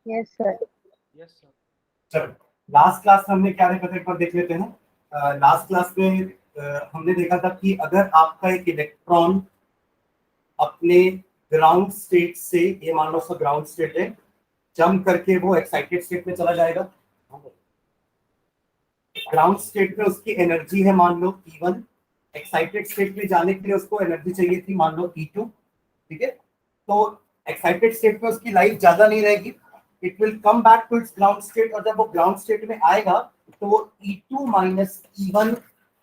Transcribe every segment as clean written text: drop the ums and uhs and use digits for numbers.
Yes sir. Yes sir. चलो, last class में हमने क्या देखा था एक बार देख लेते हैं। लास्ट क्लास में हमने देखा था कि अगर आपका एक इलेक्ट्रॉन अपने ग्राउंड स्टेट से, ये मान लो उसका ग्राउंड स्टेट है, जंप करके वो एक्साइटेड स्टेट में चला जाएगा। ग्राउंड स्टेट में उसकी एनर्जी है मान लो E1, एक्साइटेड स्टेट में जाने के लिए उसको एनर्जी चाहिए थी मान लो E2। ठीक है, तो एक्साइटेड स्टेट में उसकी लाइफ ज्यादा नहीं रहेगी, it will come back to its ground state, और जब वो ग्राउंड स्टेट में आएगा तो वो E2 minus E1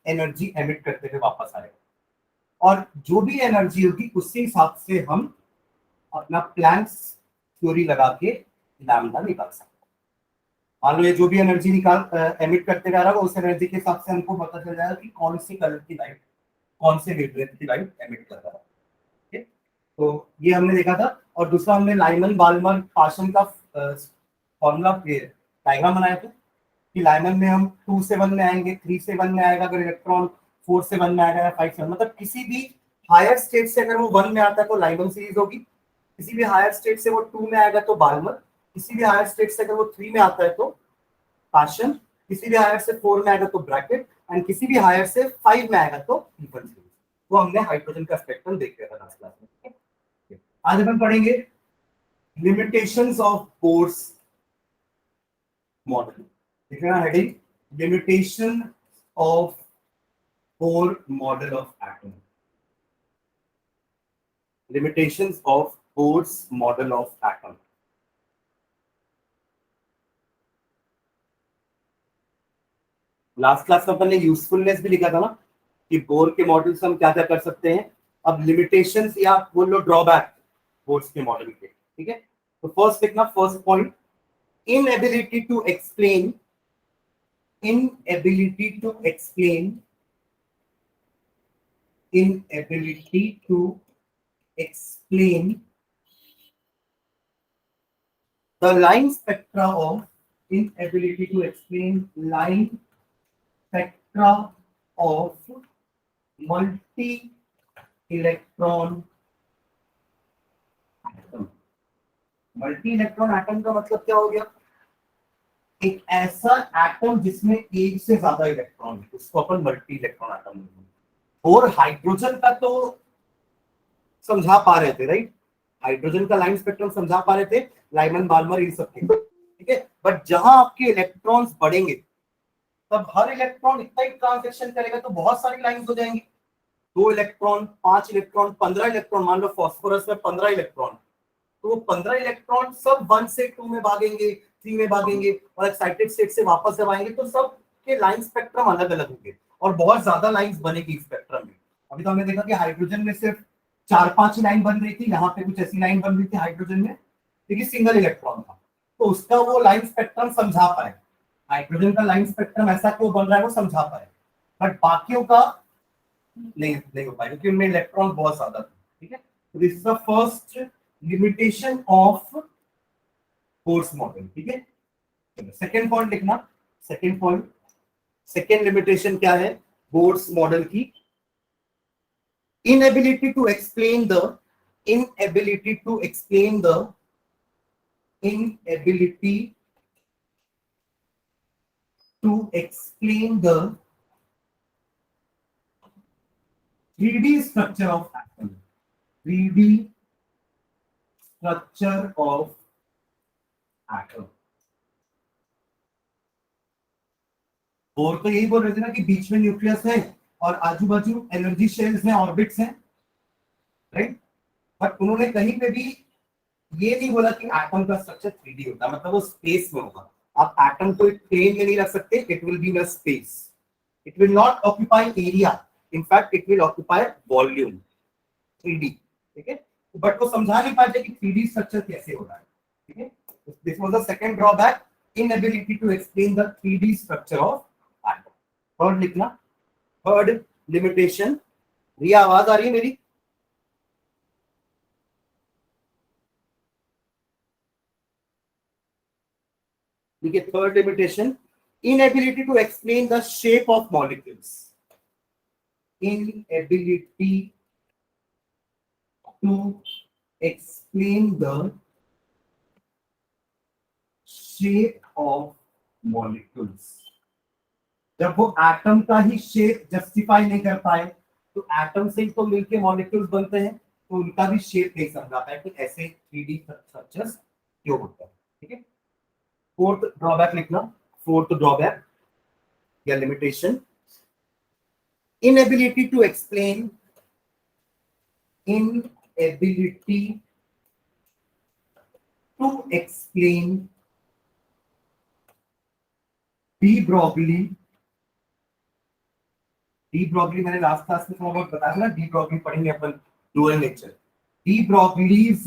energy emit करते हुए वापस आएगा, और जो भी एनर्जी होगी उसी हिसाब से हम अपना प्लैंक्स थ्योरी लगा के लैम्डा निकाल सकते हैं। मान लो ये जो भी एनर्जी निकाल एमिट करते जा रहा है उस एनर्जी के हिसाब से हमको पता चल जाएगा कि कौन सी कलर की लाइट, कौन से वेवलेंथ की लाइट एमिट कर रहा है। ठीक है, तो ये हमने देखा था। और दूसरा हमने लाइमन बाल्मर पार्सन का फॉर्मूला डायग्राम बनाया था कि लाइमन में हम 2 से 1 में आएंगे, 3 से 1 में आएगा अगर इलेक्ट्रॉन, 4 से 1 में आएगा या 5 से 1, मतलब किसी भी हायर स्टेट से अगर वो 1 में आता है तो लाइमन सीरीज होगी, किसी भी हायर स्टेट से वो 2 में आएगा तो बाल्मर, किसी भी हायर स्टेट से अगर वो 3 में आता है तो पार्शन, किसी भी हायर से 4 में आएगा तो ब्रैकेट, एंड किसी भी हायर से 5 में आएगा तो इवन सीरीज। वो हमने हाइड्रोजन का स्पेक्ट्रम देख लिया था लास्ट क्लास में। आज अपन पढ़ेंगे लिमिटेशंस ऑफ बोर्स मॉडल। देखना heading, limitation of Bohr model of atom, limitations of Bohr's model of atom. Last class में अपन ने यूजफुलनेस भी लिखा था ना कि बोर के मॉडल से हम क्या क्या कर सकते हैं। अब लिमिटेशंस या बोल लो ड्रॉबैक बोर्स के मॉडल के। ठीक है, तो फर्स्ट लिखना, first point, inability to explain, inability to explain, inability to explain the line spectra of, inability to explain line spectra of multi electron atom. Multi electron atom का मतलब क्या हो गया, एक ऐसा एटम जिसमें एक से ज्यादा इलेक्ट्रॉन है उसको अपन मल्टी इलेक्ट्रॉन एटम बोलते हैं। और हाइड्रोजन का तो समझा पा रहे थे, राइट, हाइड्रोजन का लाइन स्पेक्ट्रम समझा पा रहे थे लाइमन बाल्मर इन सब के। ठीक है, बट जहां आपके इलेक्ट्रॉन्स बढ़ेंगे तब हर इलेक्ट्रॉन इतना ही ट्रांजेक्शन करेगा तो बहुत सारी लाइंस हो जाएंगी, 2 इलेक्ट्रॉन, 5 इलेक्ट्रॉन, 15 इलेक्ट्रॉन, मान लो फास्फोरस में 15 इलेक्ट्रॉन, तो वो 15 इलेक्ट्रॉन सब 1 से 2 में भागेंगे, 3 में भागेंगे, और एक्साइटेड स्टेट से वापस जब आएंगे तो सब के लाइन स्पेक्ट्रम अलग अलग होंगे और बहुत ज्यादा लाइंस बनेगी स्पेक्ट्रम में। अभी तो हमने देखा कि हाइड्रोजन में सिर्फ 4-5 लाइन बन रही थी, यहाँ पे कुछ ऐसी लाइन बन रही थी हाइड्रोजन में, क्योंकि सिंगल इलेक्ट्रॉन था, तो उसका वो लाइन स्पेक्ट्रम समझा पाए, हाइड्रोजन का लाइन स्पेक्ट्रम ऐसा क्यों बन रहा है वो समझा पाए, बट बाकियों का नहीं हो पाएगा क्योंकि उनमें इलेक्ट्रॉन बहुत ज्यादा था। ठीक है, तो this is the first limitation of Bohr's model. ठीक है, सेकेंड पॉइंट लिखना, सेकेंड पॉइंट, सेकेंड लिमिटेशन क्या है बोर्स मॉडल की, inability to explain the, inability to explain the, inability to explain the 3D structure of atom, 3D structure of atom। और तो यही बोल रहे थे ना कि बीच में न्यूक्लियस है और आजू बाजू एनर्जी शेल्स हैं, ऑर्बिट्स हैं, राइट, बट उन्होंने कहीं पे भी ये नहीं बोला कि एटम का स्ट्रक्चर 3D होता है, मतलब वो स्पेस में होगा। आप एटम को एक प्लेन में नहीं रख सकते, it will be in a space, it will not occupy area, in fact it will occupy volume, 3D। ठीक है, बट वो समझा नहीं पाते कि 3D स्ट्रक्चर कैसे हो रहा है। ठीक है, this was the second drawback, inability to explain the 3D structure of atom. Third लिखना, थर्ड लिमिटेशन, ये आवाज आ रही है मेरी? ठीक है, third limitation, inability to explain the shape of molecules, inability to explain the shape of molecules. जब वो एटम का ही शेप जस्टिफाई नहीं कर पाए तो एटम से ही तो मिलके मॉलिक्यूल्स बनते हैं, तो उनका भी शेप नहीं समझा पाए कि ऐसे 3D स्ट्रक्चर्स क्यों होते हैं। ठीक है, फोर्थ ड्रॉबैक लिखना, फोर्थ ड्रॉबैक या limitation, inability to explain de Broglie. De Broglie मैंने लास्ट क्लास में थोड़ा बहुत बताया ना, डी ब्रॉगली पढ़ेंगे अपन, dual nature, de Broglie's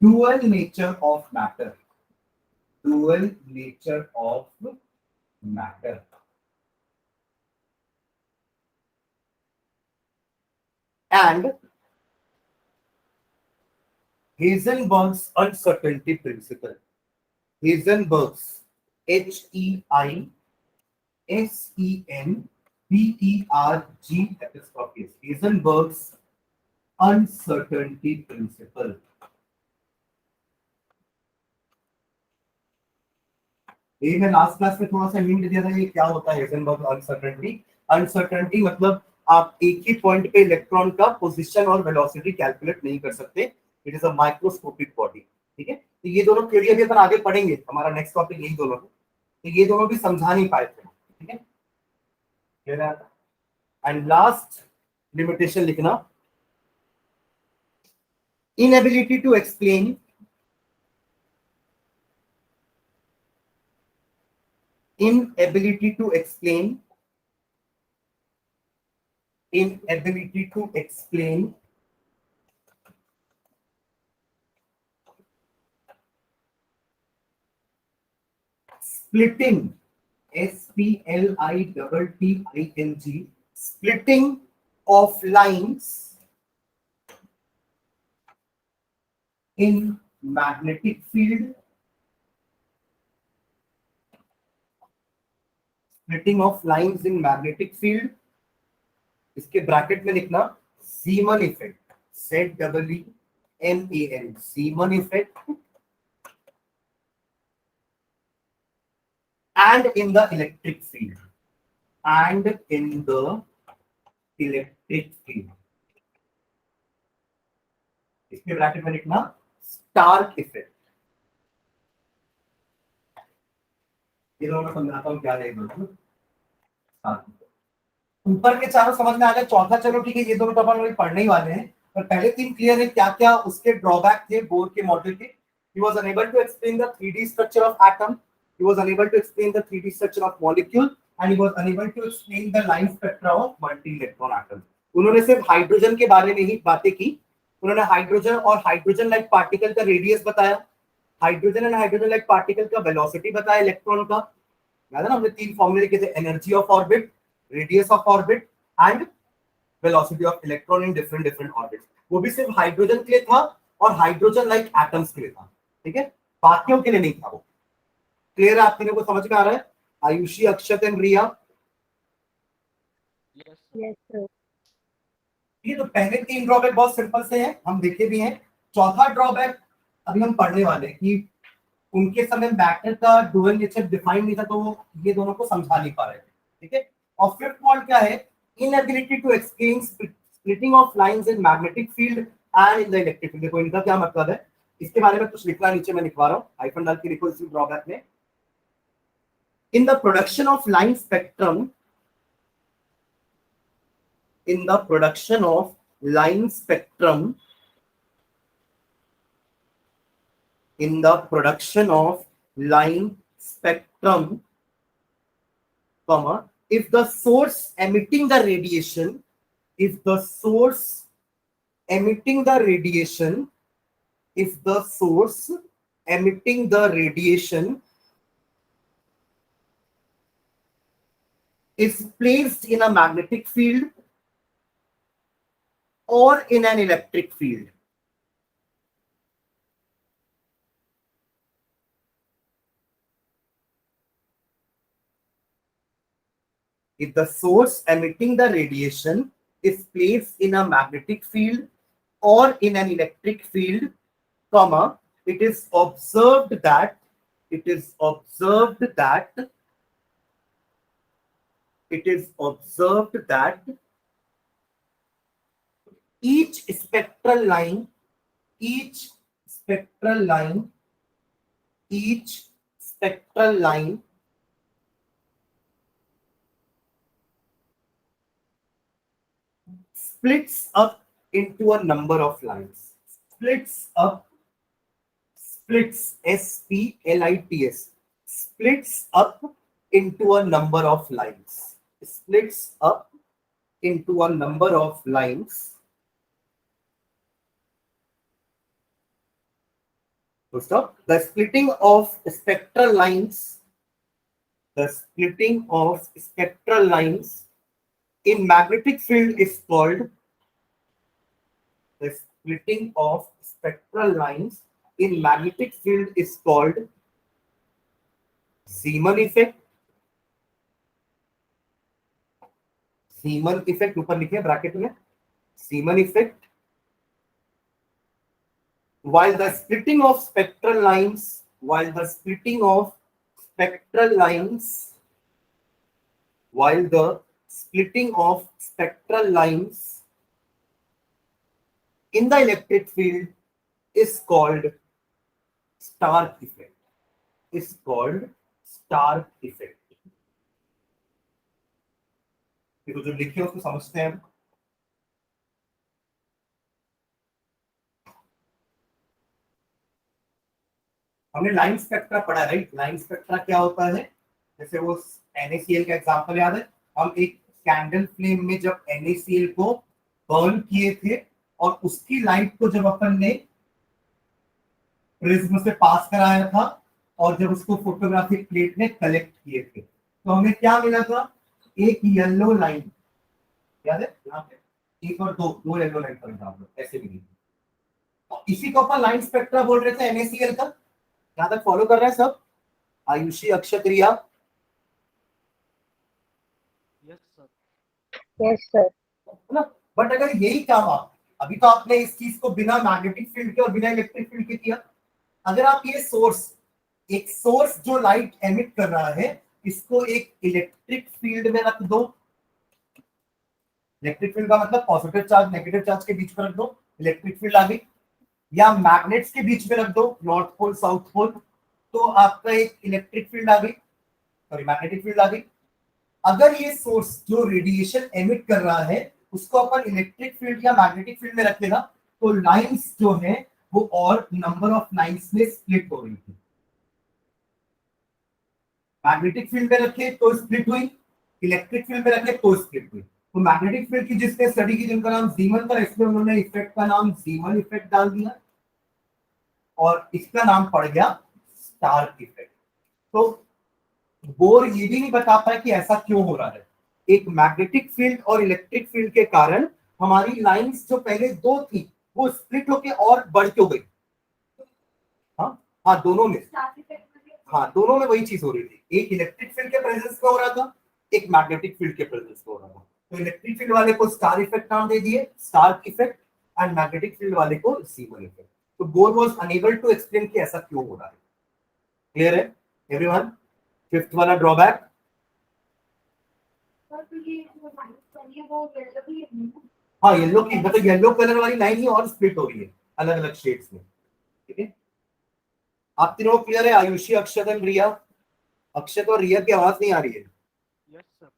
dual nature of matter, dual nature of matter and Heisenberg's uncertainty principle. Heisenberg's Heisenberg apostrophe. Heisenberg's uncertainty principle. ये मैं लास्ट क्लास में थोड़ा सा हिंट दिया था, ये क्या होता है हेजनबर्ग अनसर्टेनिटी। अनसर्टेनिटी मतलब आप एक ही पॉइंट पे इलेक्ट्रॉन का पोजीशन और वेलोसिटी कैलकुलेट नहीं कर सकते, it is a microscopic body. ठीक है, तो ये दोनों थ्योरी अभी अपन आगे पढ़ेंगे, हमारा नेक्स्ट टॉपिक यही दोनों है, तो ये दोनों भी समझा नहीं पाए थे। ठीक है, एंड लास्ट लिमिटेशन लिखना, inability to explain inability to explain splitting, splitting, splitting of lines in magnetic field, splitting of lines in magnetic field, इसके ब्रैकेट में लिखना Zeeman effect, ZEEMAN, Zeeman effect, and in the electric field, and in the electric field, इसके bracket में लिखना Stark effect। ये दोनों समझाता हूँ क्या रहेगा, ऊपर के चारों समझ में आ गए, चौथा चलो ठीक है, ये दोनों तो अपन पढ़ने ही वाले हैं, पर पहले तीन क्लियर है, क्या क्या उसके ड्रॉबैक थे बोर के मॉडल के। He was unable to explain the 3D structure of atom, he was unable to explain the 3D structure of molecule, and he was unable to explain the line spectra of multi-electron atom। उन्होंने सिर्फ hydrogen के बारे में ही बातें की, उन्होंने hydrogen और hydrogen like particle का रेडियस बताया, hydrogen and hydrogen like particle का वेलोसिटी बताया इलेक्ट्रॉन का, याद है ना, हमने तीन फॉर्मूले लिखे थे, energy of orbit, radius of orbit and velocity of electron in different orbits. वो भी सिर्फ हाइड्रोजन के लिए था और हाइड्रोजन लाइक एटम्स के लिए था। ठीक है, बाकियों के लिए नहीं था वो। क्लियर है, आप तीनों को समझ में आ रहा है? आयुषी, अक्षत एंड रिया, यस सर। ये तो पहले तीन ड्रॉबैक बहुत सिंपल से हैं, हम देखे भी हैं। चौथा ड्रॉबैक अभी हम पढ़ने वाले हैं कि उनके समय मैटर का डुअल नेचर डिफाइन नहीं था, तो ये दोनों को समझा नहीं पा रहे थे। ठीक है, और फिफ्थ पॉइंट क्या है, inability to explain splitting of lines in magnetic field and in the electric field. देखो इनका क्या मतलब है, इसके बारे में कुछ लिखना, नीचे मैं लिखवा रहा हूँ, हाइफन डाल के लिखो इसी ड्रॉबैक में। In the production of line spectrum, in the production of line spectrum, in the production of line spectrum, comma, if the source emitting the radiation, if the source emitting the radiation, if the source emitting the radiation is placed in a magnetic field or in an electric field, if the source emitting the radiation is placed in a magnetic field or in an electric field, comma, it is observed that it is observed that each spectral line each spectral line splits up into a number of lines. Splits SPLITS, splits up into a number of lines. Splits up into a number of lines. So stop. The splitting of spectral lines in magnetic field is called Zeeman effect. Zeeman effect ऊपर लिखे bracket में, Zeeman effect. While the splitting of spectral lines in the electric field is called Stark effect. देखो जो लिखे उसको समझते हैं. हमने लाइन स्पेक्ट्रा पढ़ा, राइट? लाइन स्पेक्ट्रा क्या होता है? जैसे वो NaCl का एग्जांपल याद है, हम एक कैंडल फ्लेम में जब NaCl को बर्न किए थे और उसकी लाइट को जब अपन ने प्रिज्म से पास कराया था और जब उसको फोटोग्राफिक प्लेट में कलेक्ट किए थे, तो हमें क्या मिला था? एक येलो लाइन, याद है? यहाँ पे एक और दो येलो लाइन फॉर एग्जांपल ऐसे भी. तो इसी को अपन लाइन स्पेक्ट्रा बोल रहे थे NaCl का. यहां तक फॉलो कर रहे हैं सब? आयुषी, अक्षत, रिया? Yes sir. ना, बट अगर यही काम आप अभी तो आपने इस चीज को बिना मैग्नेटिक फील्ड के और बिना इलेक्ट्रिक फील्ड के किया. अगर आप ये एक सोर्स जो लाइट एमिट कर रहा है, इसको एक इलेक्ट्रिक फील्ड में रख दो. इलेक्ट्रिक फील्ड का मतलब पॉजिटिव चार्ज नेगेटिव चार्ज के बीच में रख दो, इलेक्ट्रिक फील्ड आ गई. या मैग्नेट्स के बीच में रख दो, नॉर्थ पोल साउथ पोल, तो आपका एक इलेक्ट्रिक फील्ड आ गई, सॉरी मैग्नेटिक फील्ड आ गई. अगर ये सोर्स जो रेडिएशन एमिट कर रहा है उसको अपन इलेक्ट्रिक फील्ड या मैग्नेटिक फील्ड में रखेगा, तो लाइंस जो है वो और नंबर ऑफ लाइंस में स्प्लिट हो रही थी. मैग्नेटिक फील्ड में रखे तो स्प्लिट हुई, इलेक्ट्रिक फील्ड में रखे तो स्प्लिट हुई. तो मैग्नेटिक फील्ड की जिसने स्टडी की, जिनका नाम जीमन था, इसमें उन्होंने इफेक्ट का नाम जीमन इफेक्ट डाल दिया और इसका नाम पड़ गया स्टार्क इफेक्ट. तो बोर ये भी नहीं बता पाया कि ऐसा क्यों हो रहा है. एक मैग्नेटिक फील्ड और इलेक्ट्रिक फील्ड के कारण हमारी लाइंस जो पहले दो थी वो स्प्लिट होके और बढ़ क्यों गई. हाँ दोनों में वही चीज हो रही थी. एक इलेक्ट्रिक फील्ड के प्रेजेंस में हो रहा था, एक मैग्नेटिक फील्ड के प्रेजेंस में हो रहा था. तो इलेक्ट्रिक फील्ड वाले को स्टार इफेक्ट नाम दे दिए, Stark effect, and magnetic field वाले को जीमन इफेक्ट. तो Bohr was unable to explain कि ऐसा क्यों हो रहा है. क्लियर है एवरीवन? फिफ्थ वाला ड्रॉबैक. हाँ येलो की मतलब येलो कलर वाली लाइन ही और स्प्लिट हो रही है अलग अलग शेड्स में. ठीक है, आप तीनों क्लियर है? आयुषी, अक्षत एंड रिया. अक्षत और रिया की आवाज नहीं आ रही है. Yes sir.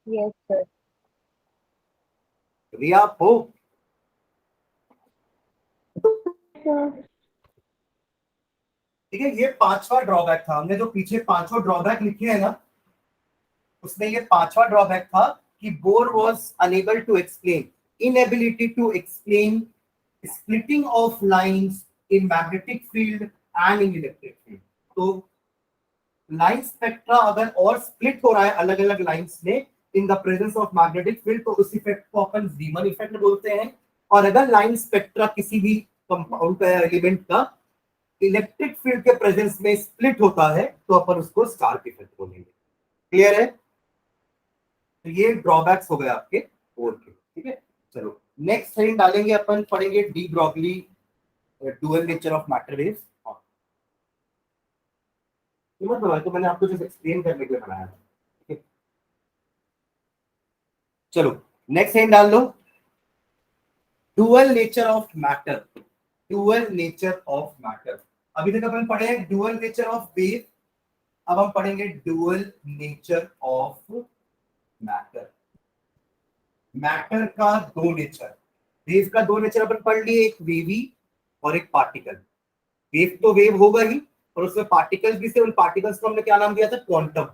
Yes sir. Riya आप हो? ठीक है, ये पांचवा ड्रॉबैक था. हमने जो पीछे पांचवा ड्रॉबैक लिखे हैं ना, उसमें ये पांचवा ड्रॉबैक था कि Bohr was unable to explain, inability to explain splitting of lines in magnetic field and in electric field. तो लाइन स्पेक्ट्रा अगर और स्प्लिट हो रहा है अलग अलग लाइंस में in the presence of magnetic field, तो उस इफेक्ट को अपन जीमन इफेक्ट बोलते हैं. और अगर लाइन स्पेक्ट्रा किसी भी कंपाउंड का एलिमेंट का इलेक्ट्रिक फील्ड के प्रेजेंस में स्प्लिट होता है तो अपन उसको स्टार्क इफेक्ट बोलेंगे. क्लियर है? तो ये ड्रॉबैक्स हो गए आपके बोर के. ठीक है, चलो नेक्स्ट हेडिंग डालेंगे अपन, पढ़ेंगे de Broglie dual nature of matter waves. ये मत बनाओ, तो मैंने आपको जस्ट एक्सप्लेन करने के लिए बनाया था, ठीक है। चलो नेक्स्ट हेडिंग डाल दो, dual nature of matter. Dual nature of matter, अभी तक अपन पढ़े हैं डुअल नेचर ऑफ वेव, अब हम पढ़ेंगे dual nature of matter. Matter का दो नेचर, वेव का दो नेचर अपन पढ़ लिए, एक वेवी और एक पार्टिकल। वेव तो वेव होगा ही, और उसमें पार्टिकल्स भी थे, उन पार्टिकल्स को हमने क्या नाम दिया था, क्वांटम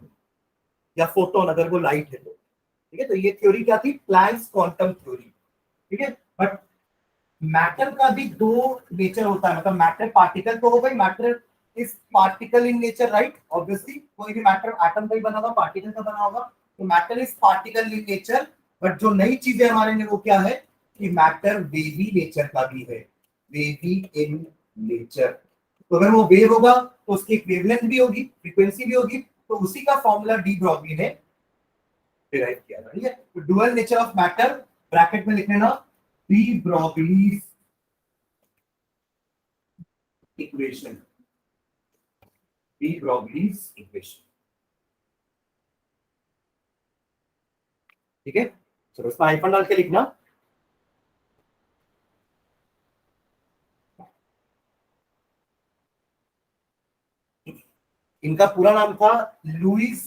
या फोटोन, अगर वो लाइट है तो, ठीक है। तो ये थ्योरी क्या थी, प्लैंक्स क्वांटम थ्योरी, ठीक है। बट मैटर का भी दो नेचर होता है, मतलब मैटर पार्टिकल तो हो गई, matter is particle in nature, right, obviously कोई भी मैटर एटम का ही बना होगा, पार्टिकल का बना होगा, तो matter is particle in nature. But जो नई चीजें हमारे लिए वो क्या है कि मैटर वेवी नेचर का भी है, वेवी इन नेचर। तो अगर वो वेव होगा तो उसकी एक वेवलेंथ भी होगी, फ्रीक्वेंसी भी होगी, तो उसी का फॉर्मूला डी ब्रॉगली ने डिराइव किया था, ठीक है। तो dual nature of matter bracket में लिख लेना, de Broglie equation, de Broglie equation, ठीक है। चलो उसका हाइफन डाल के लिखना, इनका पूरा नाम था लुइस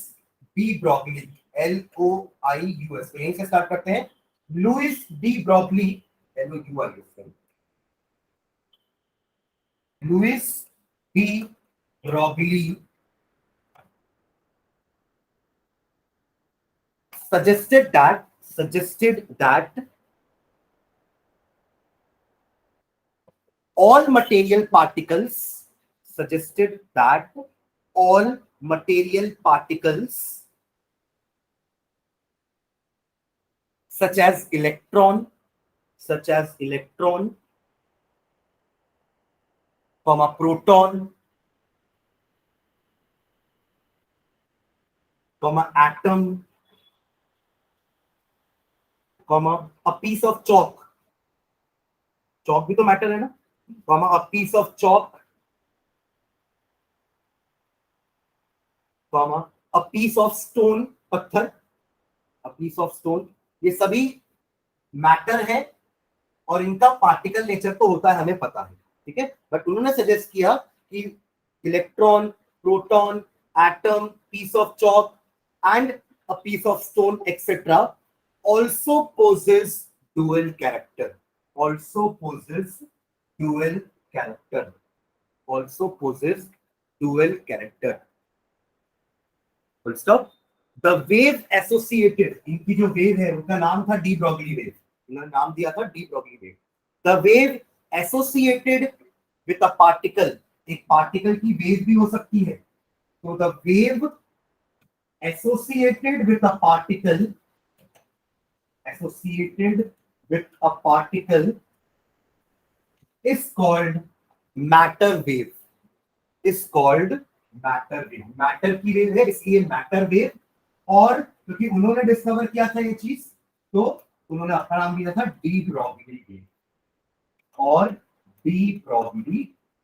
डी ब्रॉगली, LOIUS, तो यहीं से स्टार्ट करते हैं, Louis de Broglie, LOUIS, Louis de Broglie suggested that all material particles suggested that all material particles such as electron comma proton comma atom comma a piece of chalk, chalk भी तो matter है ना, comma a piece of chalk comma a piece of stone, पत्थर, a piece of stone, ये सभी matter है और इनका पार्टिकल नेचर तो होता है हमें पता है, ठीक है। बट उन्होंने सजेस्ट किया कि electron, proton, atom, piece of chalk and a piece of stone etcetera also possess dual character, also possess dual character, also possess dual character, full stop। the wave associated, इनकी जो wave है उनका नाम था de Broglie wave, इन्होंने नाम दिया था de Broglie wave. the wave associated with a particle, एक पार्टिकल की वेव भी हो सकती है, तो the wave associated with a particle, associated with a particle is called matter wave, is called matter wave, matter की वेव है इसलिए मैटर वेव। और क्योंकि उन्होंने डिस्कवर किया था ये चीज, तो उन्होंने अपना नाम दिया था डी ब्रॉगली वेव और डी ब्रॉगली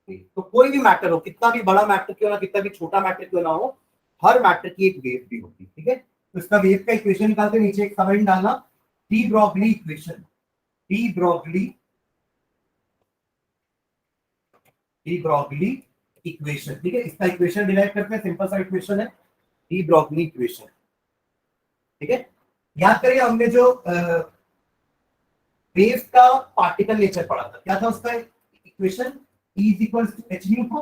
वेव। तो कोई भी मैटर हो, कितना भी बड़ा मैटर क्यों ना, कितना भी छोटा मैटर क्यों ना हो, हर मैटर की एक वेव भी होती है, ठीक है। तो इसका वेव का इक्वेशन निकाल के नीचे एक कमेंट डालना, de Broglie equation, de Broglie equation, ठीक है। इसका इक्वेशन डिराइव करते हैं, सिंपल सा इक्वेशन है डी ब्रॉगली इक्वेशन, ठीक है। याद करिए हमने जो वेव का पार्टिकल नेचर पढ़ा था, क्या था उसका equation, E is equals to h nu था,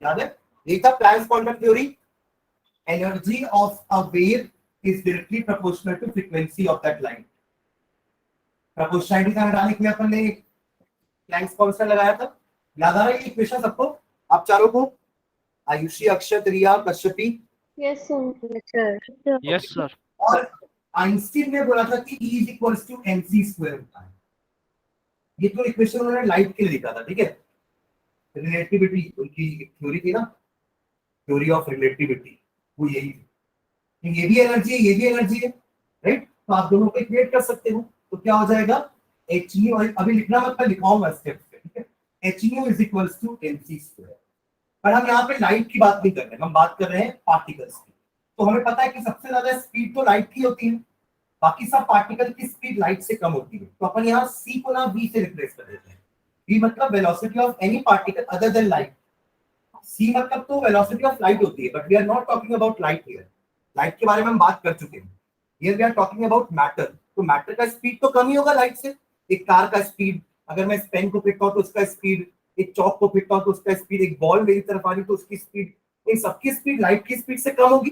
याद है, ये था Planck's quantum theory, energy of a wave is directly proportional to frequency of that light। Proportionality का हटाने के लिए अपन ने प्लैंक्स कांस्टेंट लगाया था, याद आ रहा है ये इक्वेशन सबको, आप चारों को, आयुषी, अक्षत, रिया, Kashyapi, Yes, sir. Yes, sir. और आइंस्टीन ने बोला था कि E is equals to mc square होता है, ये तो इक्वेशन उन्होंने लाइट के लिए लिखा था, ठीक है। रिलेटिविटी उनकी थ्योरी थी ना, थ्योरी ऑफ रिलेटिविटी, वो यही थी, ये भी एनर्जी है, ये भी एनर्जी है, राइट। तो आप दोनों को इक्वेट कर सकते हो, तो क्या हो जाएगा एच न्यू, अभी लिखना मत, मैं लिखाऊंगा स्टेप पे, ठीक है। H nu is equals to mc square, पर हम यहाँ पे लाइट की बात नहीं कर रहे हैं, हम बात कर रहे हैं पार्टिकल्स की। तो हमें पता है कि सबसे ज्यादा स्पीड तो लाइट की होती है, बाकी सब पार्टिकल की स्पीड लाइट से कम होती है। तो अपन यहाँ c को ना v से रिप्लेस कर देते हैं। v मतलब velocity of any particle other than light, c मतलब तो वेलोसिटी ऑफ लाइट होती है, but we are not talking about light here. Light के बारे में हम बात कर चुके हैं, here we are talking about matter. तो मैटर का स्पीड तो कम ही होगा लाइट से। एक कार का स्पीड, अगर मैं इस पेन को फेंकता हूं तो उसका स्पीड, एक चौक को फेंकता हूं तो उसका स्पीड, एक बॉल मेरी तरफ आ रही तो उसकी स्पीड, इन सबकी स्पीड लाइट की स्पीड से कम होगी।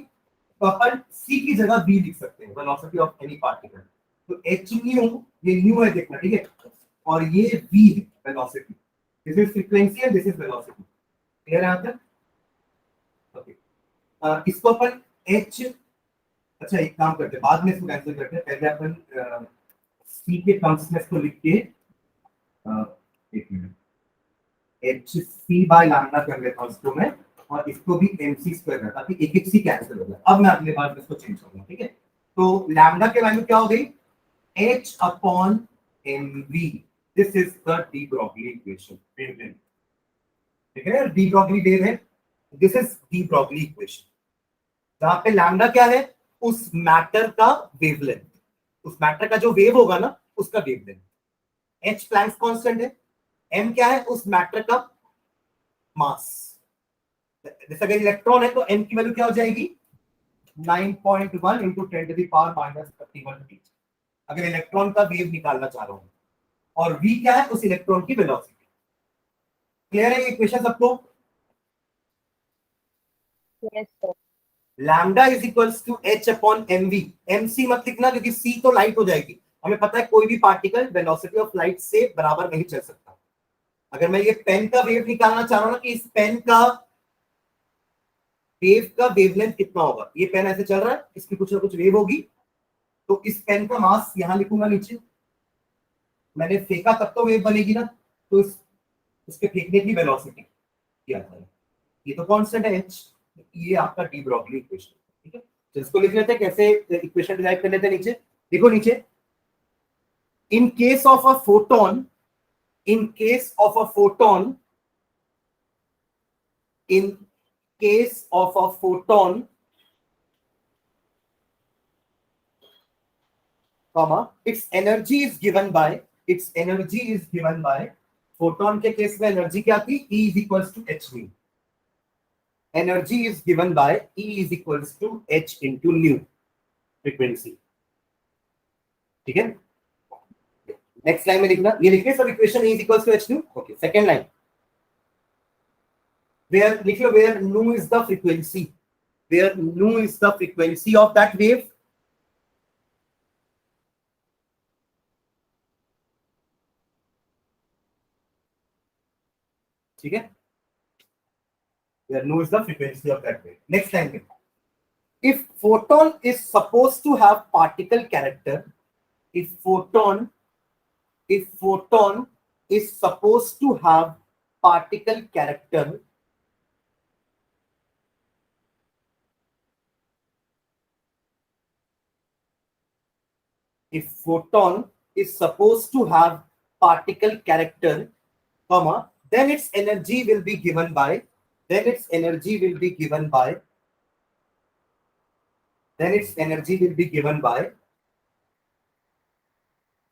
तो अपन c की जगह v लिख सकते हैं, वेलोसिटी ऑफ एनी पार्टिकल। तो h न्यू, ये न्यू है देखना, ठीक है, और ये v है velocity. This is frequency and this is velocity. Clear है यहाँ तक? ओके, इसको अपन h, अच्छा एक काम करते हैं, बाद में इसको कैंसिल करते हैं, पहले अपन c के टर्म्स में इसको लिख के एक minute h c by lambda कर लेता हूं इसको मैं, और इसको भी mc स्क्वायर कर, ताकि एक एक सी कैंसिल हो जाए। अब मैं अगले बार इसको चेंज करूंगा, ठीक है। तो लैम्डा की वैल्यू क्या हो गई, h अपॉन mv। This is the de Broglie equation, ठीक है, डी ब्रॉगली वेव है, this is de Broglie equation, जहां पे लैम्डा क्या है, उस मैटर का वेवलेंथ, उस मैटर का जो वेव होगा ना उसका वेवलेंथ। h प्लैंक्स कांस्टेंट है, m क्या है, उस मैटर का मास। जैसे अगर इलेक्ट्रॉन है तो m की वैल्यू क्या हो जाएगी, 9.1 into 10 to the power minus 31 t, अगर इलेक्ट्रॉन का वेव निकालना चाह रहा हूं। और v क्या है, उस इलेक्ट्रॉन की वेलोसिटी। क्लियर है ये इक्वेशन सबको? Yes, sir. Lambda is equals to h अपॉन mv। mc मत लिखना क्योंकि c तो लाइट हो जाएगी। हमें पता है कोई भी पार्टिकल वेलोसिटी ऑफ लाइट से बराबर नहीं चल सकता। अगर मैं ये पेन का वेव निकालना चाह रहा हूं ना कि इस पेन का वेव का वेवलेंथ कितना होगा, ये पेन ऐसे चल रहा है, इसकी कुछ ना कुछ वेव होगी, तो इस पेन का मास यहां लिखूंगा नीचे, मैंने फेंका तब तो वेव बनेगी ना, तो इसके फेंकने की वेलोसिटी क्या है, ये तो कांस्टेंट है h, ये आपका डी ब्रॉगली इक्वेशन, ठीक है। तो इसको लिख लेते हैं, कैसे इक्वेशन डिराइव कर लेते हैं, नीचे देखो, नीचे in case of a photon, in case of a photon, in case of a photon, comma, its energy is given by, its energy is given by, photon के केस में एनर्जी क्या थी, E is equals to h nu, energy is given by E is equals to h into nu, frequency, ठीक है। Next line में लिखना, ये लिखिए सब equation E is equals to h nu। Okay, second line, where लिख लो, where nu is the frequency, where nu is the frequency of that wave, ठीक है, where nu is the frequency of that wave। next line में, if photon is supposed to have particle character, if photon is supposed to have particle character, if photon is supposed to have particle character, comma, then its energy will be given by, then its energy will be given by, then its energy will be given by,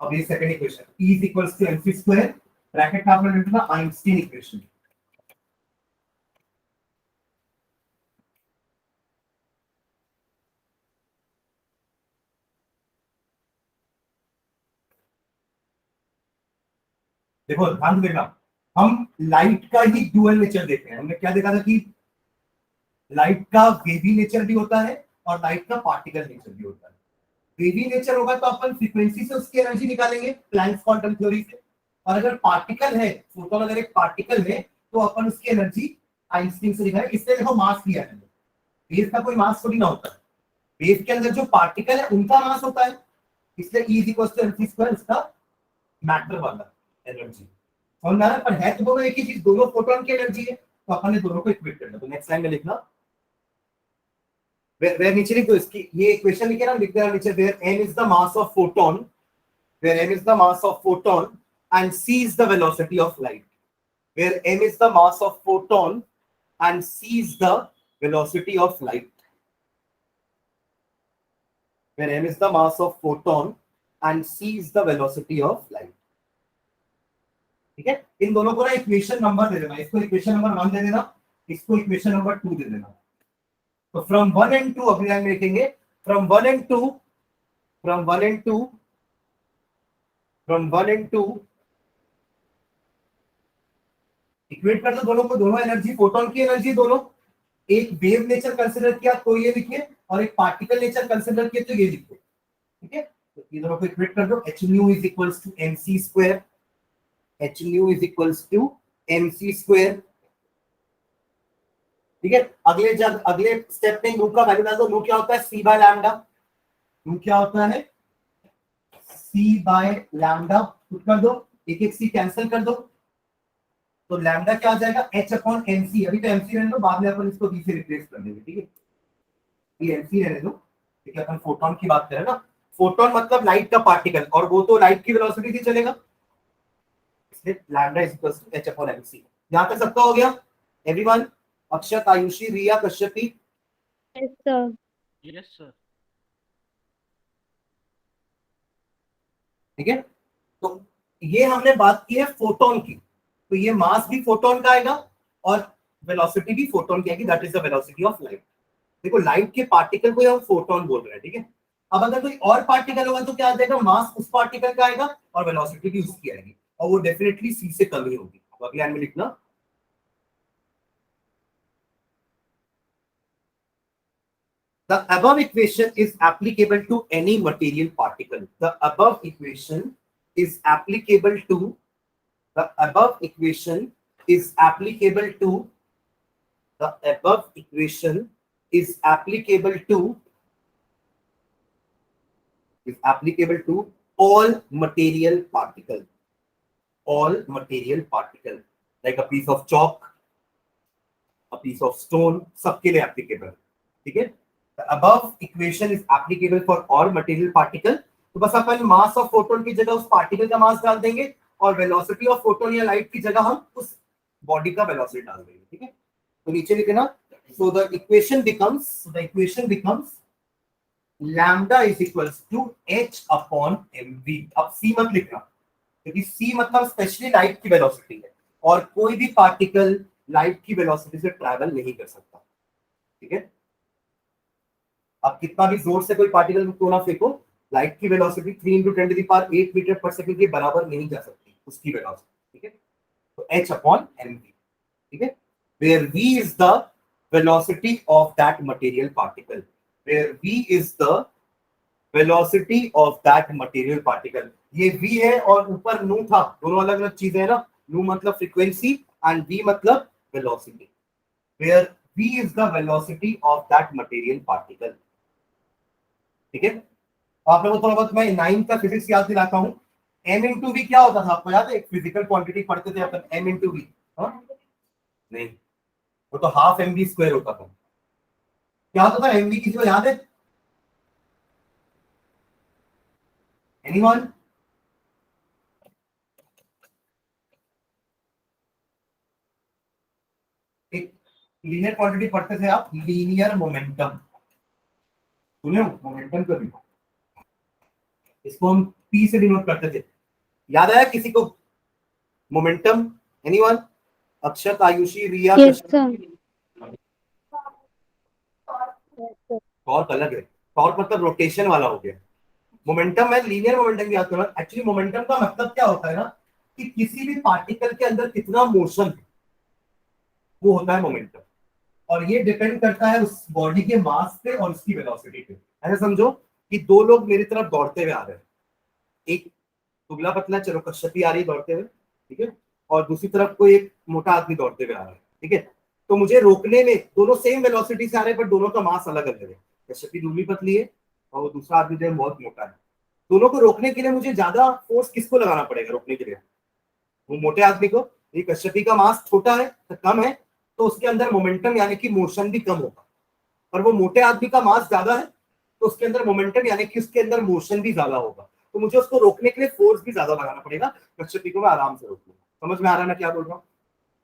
अब ये second equation, E is equals to mc square, bracket में आपने लिखना Einstein equation. देखो ध्यान देना, हम light का ही डुअल नेचर देख रहे हैं। हमने क्या देखा था कि लाइट का वेवी नेचर भी होता है और लाइट का पार्टिकल नेचर भी होता है। वेवी नेचर होगा तो अपन फ्रीक्वेंसी से उसकी एनर्जी निकालेंगे, प्लैंक्स क्वांटम थ्योरी से, और अगर पार्टिकल है, फोटोन अगर एक पार्टिकल है, तो अपन उसकी एनर्जी आइंस्टीन से निकालेंगे। इससे देखो मास लिया है, वेव का कोई मास थोड़ी ना होता है, वेव के अंदर जो पार्टिकल है उनका मास होता है, इसलिए E equal to mc square उसका मैटर वाला एनर्जी। समझ में आ रहा है? पर है तो दोनों एक ही चीज, दोनों फोटोन की एनर्जी है, तो अपन ने दोनों को इक्वेट करना। तो नेक्स्ट लाइन में लिखना, वेयर नीचे लिख दो इसकी, ये इक्वेशन लिखे ना, लिख देना नीचे, where m is the mass of photon, where m is the mass of photon and c is the velocity of light, where m is the mass of photon and c is the velocity of light, where m is the mass of photon and c is the velocity of light. ठीक है, इन दोनों को ना equation number दे देना, इसको equation number 1 दे देना, इसको equation number 2 दे देना. तो फ्रॉम 1 and 2 अभी हम लिखेंगे, फ्रॉम 1 and 2 इक्वेट कर दो दोनों को, दोनों एनर्जी, फोटोन की एनर्जी दोनों, एक वेव नेचर कंसीडर किया तो ये लिखिए, और एक पार्टिकल नेचर कंसीडर किया तो ये लिखिए. ठीक है, तो ये दोनों को इक्वेट कर दो. h nu is equals to mc square, h nu is equals to mc square. ठीक है, अगले स्टेप में लूप का वैल्यू डाल दो. लूप क्या होता है? c by lambda. लूप क्या होता है? c by lambda. पुट कर दो, एक एक c कैंसिल कर दो, तो लैम्डा क्या आ जाएगा? h अपॉन mc. अभी तो mc रहने दो, बाद में अपन इसको b से रिप्लेस कर देंगे. ठीक है, ये mc रहने दो. ठीक है, अपन फोटोन की बात करें ना, फोटोन मतलब लाइट का पार्टिकल, और वो तो लाइट की वेलोसिटी से चलेगा, इसलिए lambda is equal to h अपॉन mc. यहां तक सबका हो गया everyone? Akshat, Ayushi, Riya, Kashyapi. Yes, sir. Yes, sir. ठीक है, तो ये हमने बात की है फोटोन की, तो ये मास भी फोटोन का आएगा और वेलोसिटी भी फोटोन की आएगी, that is the velocity of light. देखो, लाइट के पार्टिकल को हम फोटोन बोल रहे हैं. ठीक है, अब अगर कोई और पार्टिकल होगा तो क्या आ जाएगा? मास उस पार्टिकल का आएगा और वेलोसिटी भी उसकी आएगी, और वो डेफिनेटली सी से कम ही होगी. तो अगले लाइन में लिखना, the above equation is applicable to any material particle. The above equation is applicable to, the above equation is applicable to, the above equation is applicable to, is applicable to all material particle, all material particle, like a piece of chalk, a piece of stone, सबके लिए applicable. ठीक है, the above equation is applicable for all material particle. तो बस अपन मास of photon की जगह उस particle का मास डाल देंगे, और वेलोसिटी ऑफ फोटोन या लाइट की जगह हम उस बॉडी का वेलोसिटी डाल देंगे. ठीक है, तो नीचे लिखना, so the equation becomes lambda is equals to h upon mv. अब c मत लिखना, क्योंकि c मतलब स्पेशली लाइट की वेलोसिटी है, और कोई भी पार्टिकल लाइट की वेलोसिटी से ट्रैवल नहीं कर सकता. ठीक है, आप कितना भी जोर से कोई पार्टिकल को ना फेंको, लाइट की वेलोसिटी 3 × 10⁸ मीटर पर सेकंड के बराबर नहीं जा सकती उसकी वेलोसिटी. ठीक है, तो h अपॉन mv. ठीक है, where v is the velocity of that material particle, where v is the velocity of that material particle. ये v है और ऊपर nu था, दोनों अलग अलग चीजें है ना. nu मतलब फ्रीक्वेंसी एंड v मतलब velocity. where v is the velocity of that material particle. ठीक है, आप लोगों को थोड़ा बहुत मैं 9 का फिजिक्स याद दिलाता हूँ. m इंटू वी क्या होता था आपको याद है? एक फिजिकल क्वांटिटी पढ़ते थे अपन, m इंटू वी. नहीं, वो तो हाफ mv स्क्वायर होता था. क्या होता था mv? किसी को याद है? एनीवन? एक लीनियर क्वांटिटी पढ़ते थे आप, लीनियर मोमेंटम. सुने हो मोमेंटम का भी? इसको हम p से डिनोट करते थे. याद आया किसी को मोमेंटम? एनीवन? अक्षत, आयुषी, रिया, Yes, sir. टॉर्क अलग है. टॉर्क मतलब रोटेशन वाला हो गया. मोमेंटम है, लीनियर मोमेंटम की याद करो. एक्चुअली मोमेंटम का मतलब क्या होता है ना, कि किसी भी पार्टिकल के अंदर कितना मोशन है, वो होता है मोमेंटम. और ये डिपेंड करता है उस बॉडी के मास पे और उसकी वेलोसिटी पे. ऐसा समझो कि दो लोग मेरी तरफ दौड़ते हुए आ रहे हैं, एक दुबला पतला चलो कश्यपी आ रही है दौड़ते हुए. ठीक है, और दूसरी तरफ कोई एक मोटा आदमी दौड़ते हुए आ रहा है. ठीक है, तो मुझे रोकने में दोनों सेम वेलोसिटी से आ रहे हैं, पर दोनों का मास अलग अलग है. कश्यपी दुबली पतली है और वो दूसरा आदमी जो है बहुत मोटा है. दोनों को रोकने के लिए मुझे ज्यादा फोर्स किसको लगाना पड़ेगा रोकने के लिए? वो मोटे आदमी को. ये कश्यपी का मास छोटा है तो कम है, तो उसके अंदर मोमेंटम यानी कि मोशन भी कम होगा. और वो मोटे आदमी का मास ज्यादा है, तो उसके अंदर मोमेंटम यानी कि उसके अंदर मोशन भी ज्यादा होगा. तो मुझे उसको रोकने के लिए फोर्स भी ज्यादा लगाना पड़ेगा. कश्यपी को मैं आराम से रोक लूंगा. समझ में आ रहा है मैं क्या बोल रहा हूँ?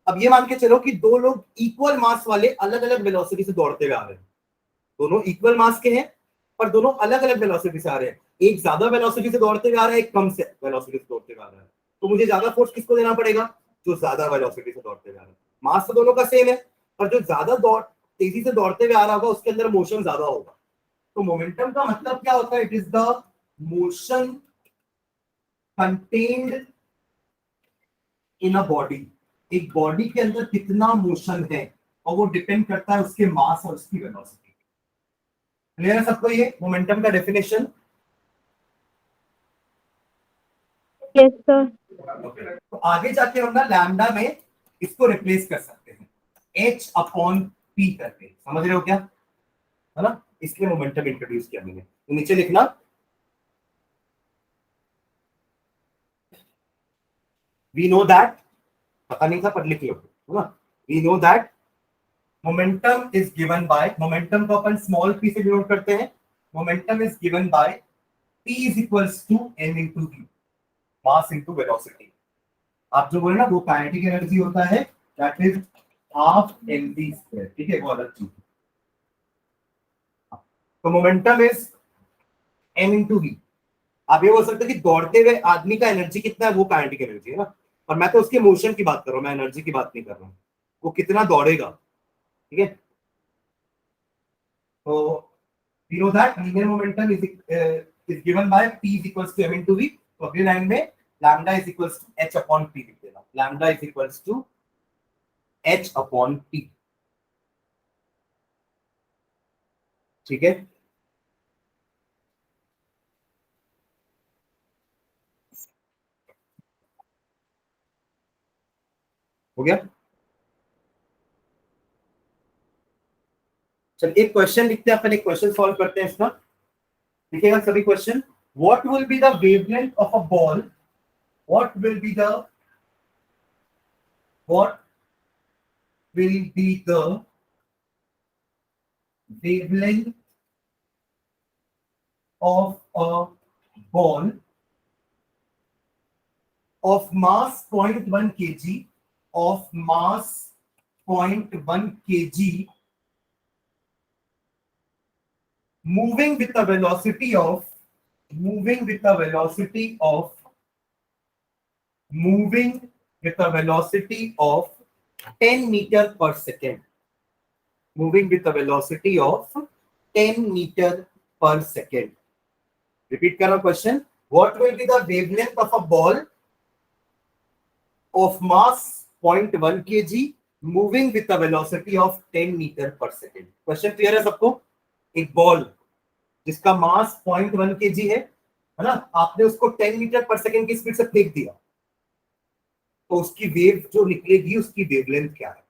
अब ये मान के चलो कि दो लोग इक्वल मास वाले अलग अलग वेलोसिटी से दौड़ते हुए आ रहे हैं, दोनों इक्वल मास के हैं पर दोनों अलग अलग वेलोसिटी से आ रहे हैं, एक ज्यादा वेलोसिटी से दौड़ते हुए आ रहा है, एक कम से वेलोसिटी से दौड़ते हुए आ रहा है, तो मुझे ज्यादा फोर्स किसको देना पड़ेगा? जो ज्यादा वेलोसिटी से दौड़ते हुए आ रहा है। मास तो दोनों का सेम है, पर जो ज्यादा तेजी से दौड़ते हुए आ रहा होगा उसके अंदर मोशन ज्यादा होगा। तो मोमेंटम का मतलब क्या होता है? It is the motion contained in a body. एक बॉडी के अंदर कितना मोशन है और वो डिपेंड करता है उसके मास और उसकी वेलोसिटी। क्लियर है सबको ये मोमेंटम का डेफिनेशन? Yes sir. तो आगे जाके हम ना लैम्डा में इसको रिप्लेस कर सकते हैं h अपॉन p करके, समझ रहे हो क्या? है ना, इसलिए मोमेंटम इंट्रोड्यूस किया मैंने। तो नीचे लिखना वी नो दैट, पता नहीं था पर लिख लो, है ना। We know that momentum is given by, momentum को अपन स्मॉल p से डिनोट करते हैं। Momentum is given by p is equals to m into v, mass into velocity. आप जो बोले ना वो काइनेटिक एनर्जी होता है, that is half mv square, ठीक है, वो अलग चीज। तो momentum is m into v. आप ये बोल सकते हैं कि दौड़ते हुए आदमी का एनर्जी कितना है, वो काइनेटिक एनर्जी है ना, और मैं तो उसके मोशन की बात कर रहा हूँ, मैं एनर्जी की बात नहीं कर रहा हूँ, वो कितना दौड़ेगा, ठीक है। तो we know that linear momentum is given by p is equals to m into v। तो अगली लाइन में lambda is equals to h upon p लिख देना, lambda is equals to h upon p, ठीक है। हो गया? चल एक क्वेश्चन लिखते हैं अपन, एक क्वेश्चन सॉल्व करते हैं इसका। लिखेगा सभी question. What will be the wavelength of a ball, what will be the what will be the wavelength of a ball of mass 0.1 kg, of mass 0.1 kg, moving with a velocity of moving with a velocity of moving with a velocity of 10 meter per second, moving with a velocity of 10 meter per second. Repeat karo question. What will be the wavelength of a ball of mass 0.1 kg moving with a velocity of 10 meter per second? Question clear है सबको? एक ball जिसका मास 0.1 kg है ना, आपने उसको 10 metre पर second की स्पीड से फेंक दिया, तो उसकी वेव जो निकलेगी उसकी वेवलेंथ क्या है?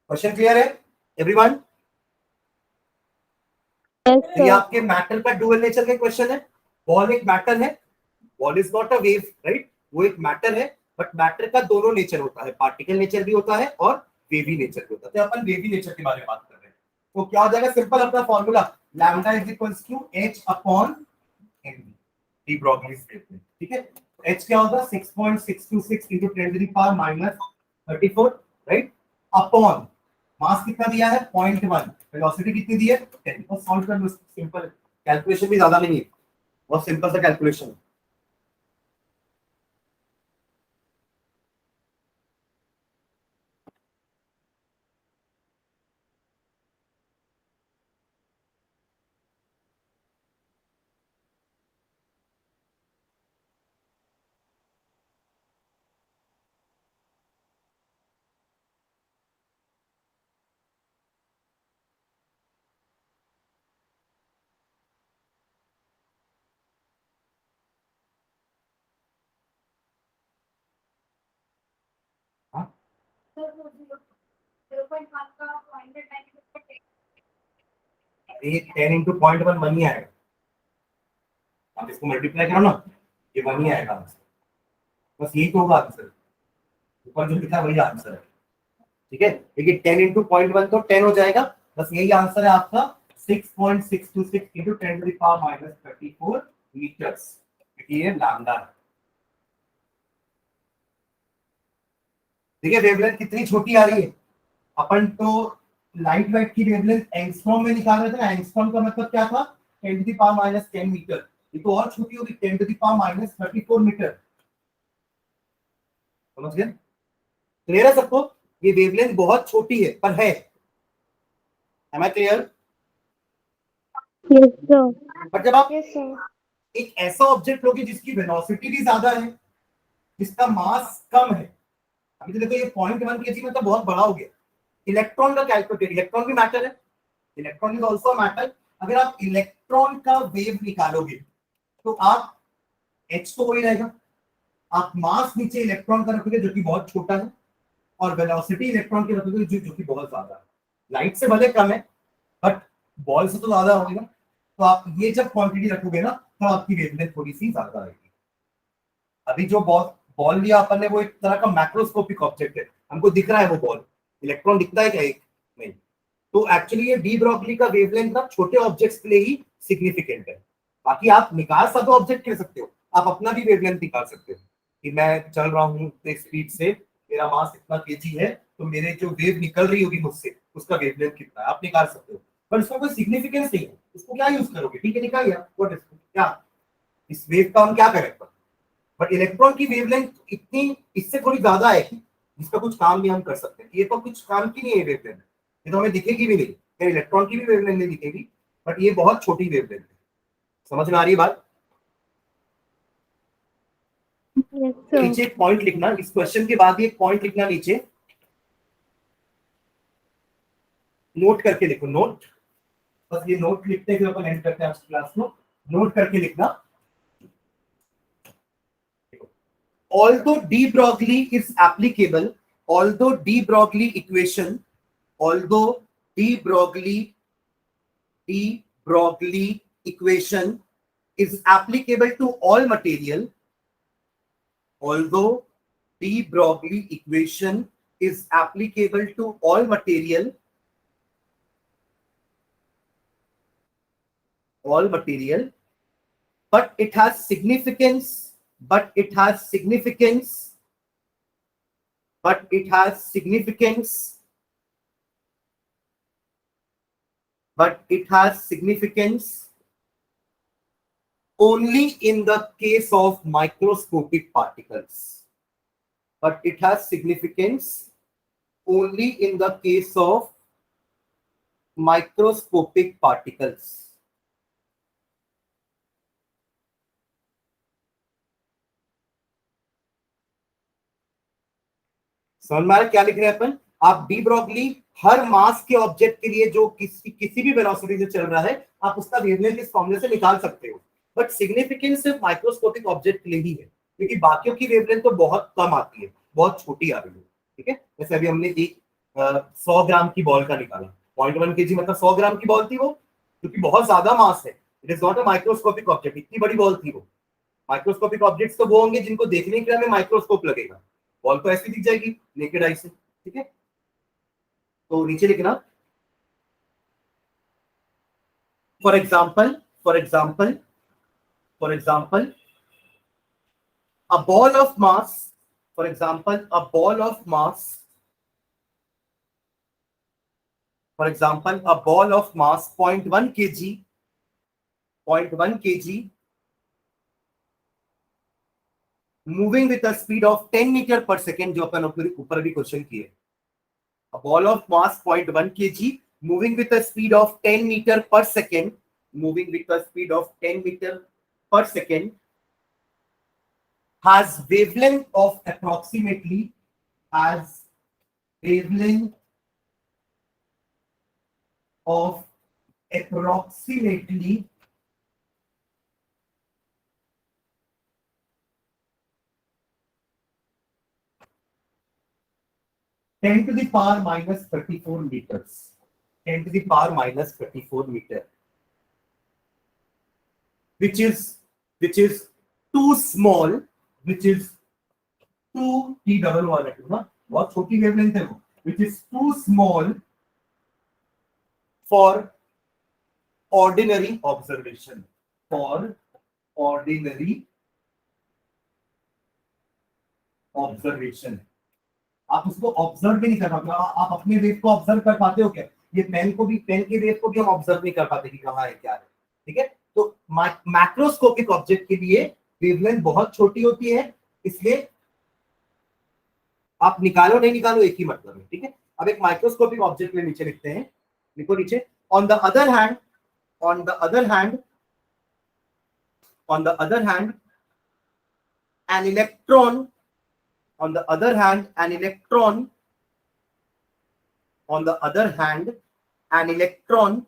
क्वेश्चन क्लियर है एवरीवन? यस ये सर। आपके मैटर का डुअल नेचर का क्वेश्चन है। बॉल एक मैटर है, ball is not a wave, right, वो एक मैटर है, बट मैटर का दोनों नेचर होता है, पार्टिकल नेचर भी होता है और वेवी नेचर भी होता है। तो अपन वेवी नेचर के बारे में बात कर रहे हैं। तो क्या हो जाएगा? सिंपल अपना formula, lambda is equals to h upon m, de Broglie statement, ठीक है। h क्या होगा? 6.626 into 10 to the power minus 34, right, upon mass कितना दिया है? 0.1, वेलोसिटी कितनी दी है? 10। तो सॉल्व कर लो, सिंपल, कैलकुलेशन भी ज्यादा नहीं है, बहुत सिंपल सा कैलकुलेशन है। हाँ? ये 10 इंटू 0.1 1 ही आएगा, आप इसको मल्टीप्लाई करो ना, ये 1 ही आएगा आंसर, बस यही तो होगा आंसर, ऊपर जो लिखा है वही आंसर है, ठीक है। देखिए 10 इंटू 0.1 तो 10 हो जाएगा, बस यही आंसर है आपका 6.626 into 10 to the power minus 34 meters, ये लैम्डा है। देखिए वेवलेंथ कितनी छोटी आ रही है। अपन तो लाइट वेट की वेवलेंथ एंगस्ट्रॉम में निकाल रहे थे ना। एंगस्ट्रॉम का मतलब क्या था, 10 टू द पावर -10 मीटर। ये तो और छोटी होगी, 10 टू द पावर -34 मीटर। समझ गए? क्लियर है सबको? ये वेवलेंथ बहुत छोटी है पर है। Am I clear? Yes, sir. पर जब आप Yes, sir. एक ऐसा ऑब्जेक्ट लोगे जिसकी वेलोसिटी भी ज्यादा है, जिसका मास कम है, अभी तो देखो ये 0.1 kg मतलब बहुत बड़ा हो गया। इलेक्ट्रॉन का कैलकुलेट, इलेक्ट्रॉन भी मैटर है, इलेक्ट्रॉन इज ऑल्सो मैटर। अगर आप इलेक्ट्रॉन का वेव निकालोगे तो आप h तो वही रहेगा, आप मास नीचे इलेक्ट्रॉन का रखोगे जो कि बहुत छोटा है, और वेलोसिटी इलेक्ट्रॉन की रखोगे जो कि बहुत ज्यादा है। लाइट से भले कम है बट बॉल से तो ज्यादा होगी ना। तो आप ये जब क्वांटिटी रखोगे ना तो आपकी वेवलेंथ थोड़ी सी ज्यादा आएगी। अभी जो बॉल बॉल लिया अपन ने वो एक तरह का मैक्रोस्कोपिक ऑब्जेक्ट है, हमको दिख रहा है वो बॉल, इलेक्ट्रॉन दिखता है क्या? एक नहीं। तो एक्चुअली ये डी ब्रोगली का वेवलेंथ ना छोटे ऑब्जेक्ट्स के लिए ही सिग्निफिकेंट है। बाकी आप निकाल सब ऑब्जेक्ट कर सकते हो, आप अपना भी वेवलेंथ निकाल सकते हो कि मैं चल रहा हूँ इतने स्पीड से, मेरा मास इतना केजी है, तो मेरे जो वेव निकल रही होगी मुझसे उसका वेवलेंथ कितना है, आप निकाल सकते हो। पर इसका कोई सिग्निफिकेंस नहीं है, इसको क्या यूज करोगे? ठीक है निकाल लिया, व्हाट इज क्या, इस वेव का हम क्या करेंगे? बट इलेक्ट्रॉन की वेवलेंथ इतनी इससे थोड़ी ज्यादा है कि जिसका कुछ काम भी हम कर सकते हैं। ये तो कुछ काम की नहीं है वेवलेंथ, ये तो हमें दिखेगी भी नहीं, क्या इलेक्ट्रॉन की भी वेवलेंथ नहीं दिखेगी, बट ये बहुत छोटी वेवलेंथ है। समझ में आ रही है बात? Yes, sir. नीचे एक पॉइंट लिखना, इस क्वेश्चन के बाद ही एक पॉइंट लिखना नीचे, नोट करके लिखो, नोट, बस ये नोट लिखते हैं, अपन एंड करते हैं आज क्लास को, नोट करके लिखना। Although de Broglie is applicable, although de Broglie equation, although de Broglie equation is applicable to all material, although de Broglie equation is applicable to all material, but it has significance, but it has significance, but it has significance, but it has significance only in the case of microscopic particles. But it has significance only in the case of microscopic particles. समझ में आ रहा क्या लिख रहे हैं अपन? आप de Broglie हर मास के object के लिए जो किसी भी वेलोसिटी से चल रहा है, आप उसका वेवलेंथ इस फॉर्मूले से निकाल सकते हो। बट सिग्निफिकेंस सिर्फ माइक्रोस्कोपिक ऑब्जेक्ट के लिए ही है, क्योंकि बाकियों की वेवलेंथ तो बहुत कम आती है, बहुत छोटी आ रही है। ठीक है, जैसे अभी हमने एक 100 ग्राम की बॉल का निकाला, 0.1 kg मतलब 100 ग्राम की बॉल थी वो, क्योंकि बहुत ज्यादा मास है। It is not a microscopic object, इतनी बड़ी बॉल थी वो। माइक्रोस्कोपिक ऑब्जेक्ट्स तो वो होंगे जिनको देखने के लिए हमें माइक्रोस्कोप लगेगा, बॉल तो ऐसी दिख जाएगी नेकेड आई से। ठीक है, तो नीचे लिखना, for example, a ball of mass, for example a ball of mass, for example a ball of mass 0.1 kg, 0.1 kg moving with a speed of 10 meter per second, जो अपन ऊपर भी क्वेश्चन किए। A ball of mass 0.1 kg moving with a speed of 10 meter per second, moving with a speed of 10 meter per second, has wavelength of approximately, has wavelength of approximately 10 to the power minus 34 meters, 10 to the power minus 34 meter, which is too small, which is too t double वाला to ना, बहुत छोटी wavelength है वो, which is too small for ordinary observation, for ordinary observation. आप उसको observe भी नहीं कर पाते। आप अपने वेव को ऑब्जर्व कर पाते हो क्या? ये पेन के वेव को भी हम ऑब्जर्व नहीं कर पाते कि कहाँ है क्या है, ठीक है। तो मैक्रोस्कोपिक ऑब्जेक्ट के लिए वेवलेंथ बहुत छोटी होती है, इसलिए आप निकालो नहीं निकालो एक ही मतलब है, ठीक है। अब एक माइक्रोस्कोपिक ऑब्जेक्ट में नीचे लिखते हैं, लिखो नीचे, on the other hand, on the other hand, on the other hand an electron, on the other hand an electron, on the other hand an electron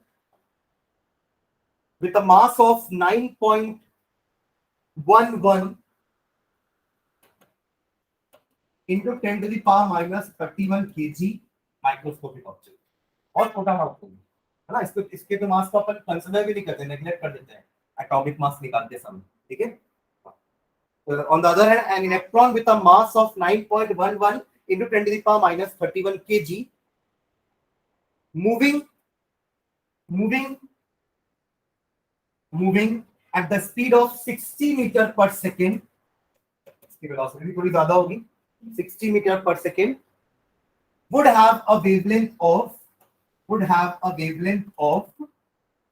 with a mass of 9.11 into 10 to the power minus 31 kg microscopic object. और छोटा मास है ना, इसके तो मास को अपन consider भी नहीं करते, नेग्लेक्ट कर देते हैं एटॉमिक मास निकालते समय, ठीक है। On the other hand, an electron with a mass of 9.11 into 10 to the power minus 31 kg moving at the speed of 60 meter per second, इसकी वेलोसिटी थोड़ी ज्यादा होगी, 60 meter per second, would have a wavelength of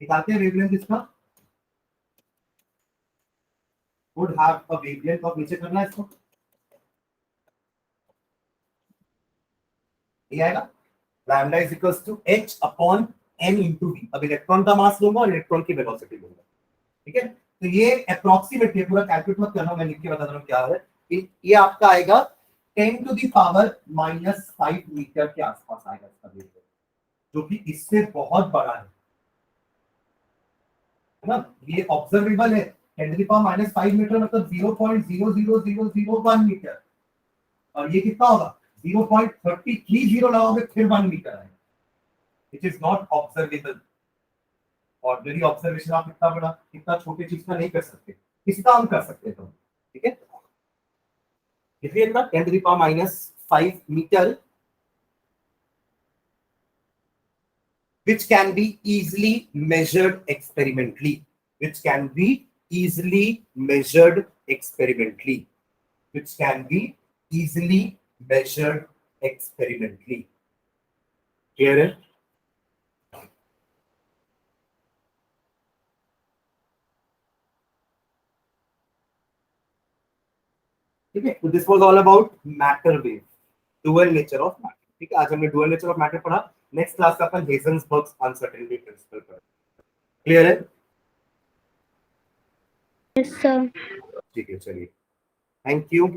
निकालते हैं wavelength इसका, would have a wavelength of, नीचे करना है इसको, ये आएगा lambda is equals to h upon n into v। अब इलेक्ट्रॉन का मास लूंगा और इलेक्ट्रॉन की वेलोसिटी लूंगा, ठीक है। तो ये अप्रोक्सीमेटली, पूरा कैलकुलेट मत करना, मैं लिख के बता रहा हूँ क्या है। ये आपका आएगा 10 to the power minus 5 meter के आसपास आएगा इसका वेवलेंथ, जो कि इससे बहुत बड़ा है ना। ये ऑब्जर्वेबल है, 10 to the power minus 5 meter मतलब 0.00001 मीटर, और ये कितना होगा 0.330 लगाओगे फिर 1 मीटर है, which is not observable। Ordinary observation आप इतना बड़ा इतना छोटे चीज का नहीं कर सकते, इसका हम कर सकते हैं, ठीक है। इसलिए इतना 10 to the power minus 5 meter which can be easily measured experimentally, which can be easily measured experimentally, which can be easily measured experimentally। Clear है? ठीक है, तो this was all about matter wave, dual nature of matter, ठीक है। आज हमने dual nature of matter पढ़ा, next class का अपन हेजनबर्ग्स अनसर्टेनिटी प्रिंसिपल पढ़ेंगे। क्लियर है? Yes, sir. ठीक है, चलिए, थैंक यू।